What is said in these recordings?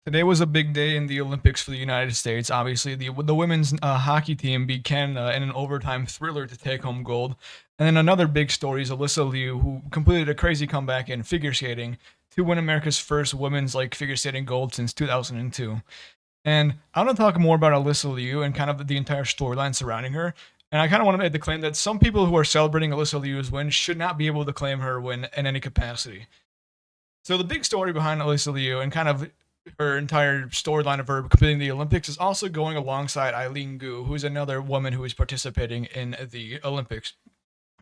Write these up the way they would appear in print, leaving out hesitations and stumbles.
Today was a big day in the Olympics for the United States. Obviously, the women's hockey team beat Canada in an overtime thriller to take home gold. And then another big story is Alyssa Liu, who completed a crazy comeback in figure skating to win America's first women's figure skating gold since 2002. And I want to talk more about Alyssa Liu and kind of the entire storyline surrounding her. And I kind of want to make the claim that some people who are celebrating Alyssa Liu's win should not be able to claim her win in any capacity. So the big story behind Alyssa Liu and kind of her entire storyline of her completing the Olympics is also going alongside Eileen Gu, who is another woman who is participating in the Olympics.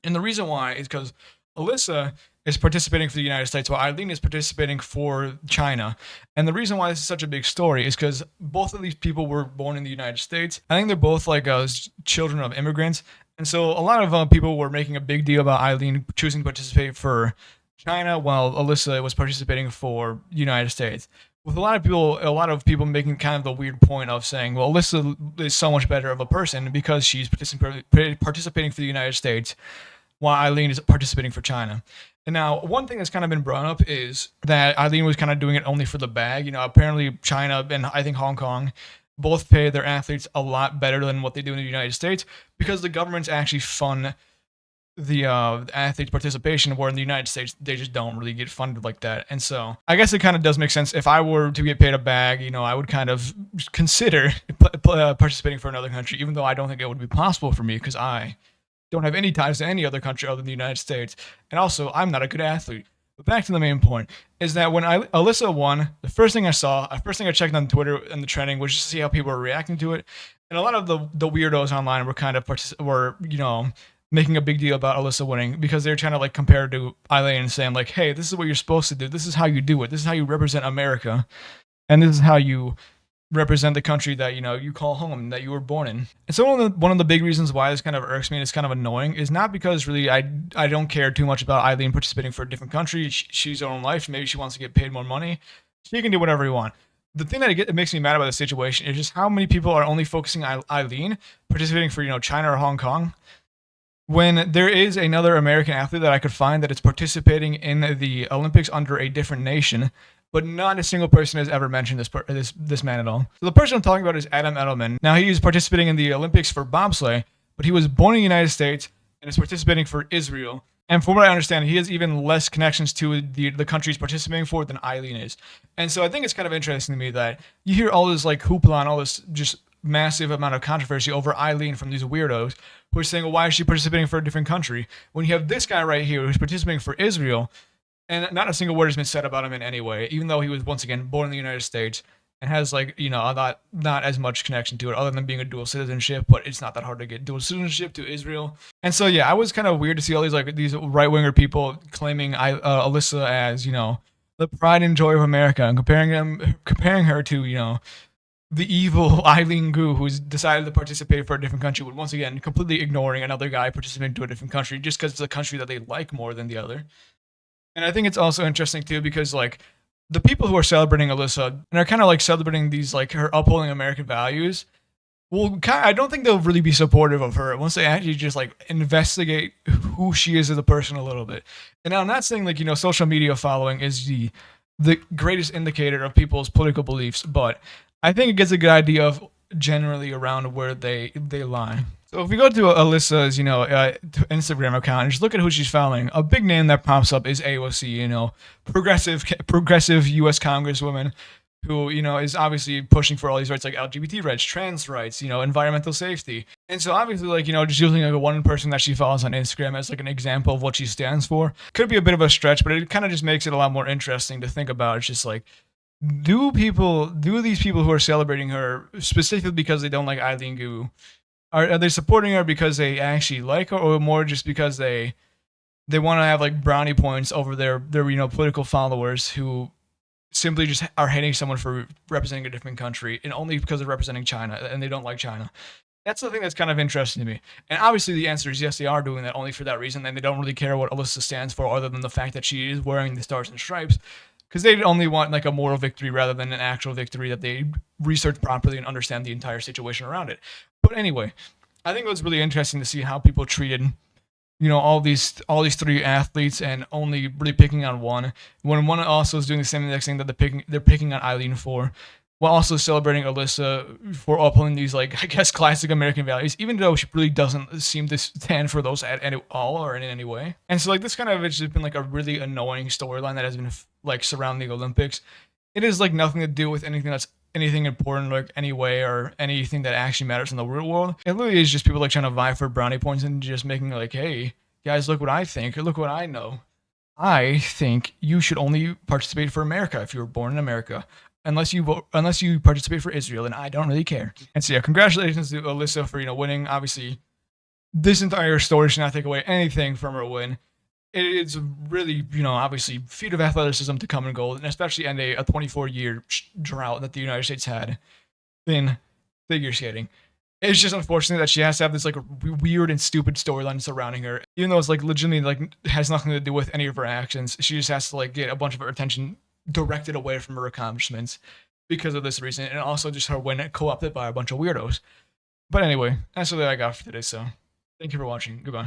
And the reason why is because Alyssa is participating for the United States while Eileen is participating for China. And the reason why this is such a big story is because both of these people were born in the United States. I think they're both children of immigrants. And so a lot of people were making a big deal about Eileen choosing to participate for China while Alyssa was participating for United States. With a lot of people making kind of the weird point of saying, well, Alyssa is so much better of a person because she's participating for the United States, while Eileen is participating for China. And now, one thing that's kind of been brought up is that Eileen was kind of doing it only for the bag. Apparently China and I think Hong Kong both pay their athletes a lot better than what they do in the United States because the governments actually fund the athletes' participation, where in the United States they just don't really get funded like that. And so I guess it kind of does make sense. If I were to get paid a bag, I would kind of consider participating for another country, even though I don't think it would be possible for me because I don't have any ties to any other country other than the United States. And also, I'm not a good athlete. But back to the main point is that when Alyssa won, the first thing I checked on Twitter and the trending was just to see how people were reacting to it. And a lot of the weirdos online were kind of making a big deal about Alyssa winning because they're trying to compare it to Eileen and saying hey, this is what you're supposed to do. This is how you do it. This is how you represent America, and this is how you represent the country that you call home, that you were born in. And so one of the big reasons why this kind of irks me and it's kind of annoying is not because really I don't care too much about Eileen participating for a different country. She's her own life. Maybe she wants to get paid more money. She can do whatever you want. The thing that makes me mad about the situation is just how many people are only focusing on Eileen participating for China or Hong Kong, when there is another American athlete that I could find that is participating in the Olympics under a different nation, but not a single person has ever mentioned this man at all. So the person I'm talking about is Adam Edelman. Now he is participating in the Olympics for bobsleigh, but he was born in the United States and is participating for Israel. And from what I understand, he has even less connections to the country he's participating for than Eileen is. And so I think it's kind of interesting to me that you hear all this hoopla and all this just massive amount of controversy over Eileen from these weirdos who are saying, well, why is she participating for a different country? When you have this guy right here who's participating for Israel, and not a single word has been said about him in any way, even though he was once again born in the United States and has not as much connection to it other than being a dual citizenship, but it's not that hard to get dual citizenship to Israel. And so yeah, I was kind of weird to see all these right winger people claiming Alyssa as the pride and joy of America and comparing her to the evil Eileen Gu, who's decided to participate for a different country, but once again completely ignoring another guy participating to a different country just because it's a country that they like more than the other. And I think it's also interesting too because the people who are celebrating Alyssa and are kind of celebrating these her upholding American values, well, I don't think they'll really be supportive of her once they actually just investigate who she is as a person a little bit. And now I'm not saying social media following is the greatest indicator of people's political beliefs, but I think it gets a good idea of generally around where they lie. So if we go to Alyssa's, Instagram account and just look at who she's following, a big name that pops up is AOC, progressive U.S. Congresswoman who, is obviously pushing for all these rights like LGBT rights, trans rights, environmental safety. And so obviously, just using a one person that she follows on Instagram as an example of what she stands for could be a bit of a stretch, but it kind of just makes it a lot more interesting to think about. It's just do these people who are celebrating her specifically because they don't like Eileen Gu, are they supporting her because they actually like her, or more just because they want to have brownie points over their political followers who simply just are hating someone for representing a different country and only because they're representing China and they don't like China? That's the thing that's kind of interesting to me. And obviously the answer is yes, they are doing that only for that reason, and they don't really care what Alyssa stands for other than the fact that she is wearing the stars and stripes, because they only want a moral victory rather than an actual victory that they research properly and understand the entire situation around it. But anyway, I think it was really interesting to see how people treated all these three athletes and only really picking on one. When one also is doing the same exact thing that they're picking on Eileen for, while also celebrating Alyssa for upholding these, like, I guess, classic American values, even though she really doesn't seem to stand for those at all or in any way. And so, like, this kind of has just been like a really annoying storyline that has been like surrounding the Olympics. It is like nothing to do with anything important, like, any way or anything that actually matters in the real world. It literally is just people like trying to vie for brownie points and just making like, hey guys, look what I think, or look what I know. I think you should only participate for America if you were born in America. Unless you participate for Israel, then I don't really care. And so yeah, congratulations to Alyssa for winning. Obviously, this entire story should not take away anything from her win. It's really, obviously, feat of athleticism to come in gold, and especially end a 24-year drought that the United States had in figure skating. It's just unfortunate that she has to have this like weird and stupid storyline surrounding her, even though it's like legitimately like has nothing to do with any of her actions. She just has to like get a bunch of her attention directed away from her accomplishments because of this reason, and also just her win co-opted by a bunch of weirdos. But anyway, that's what I got for today. So thank you for watching. Goodbye.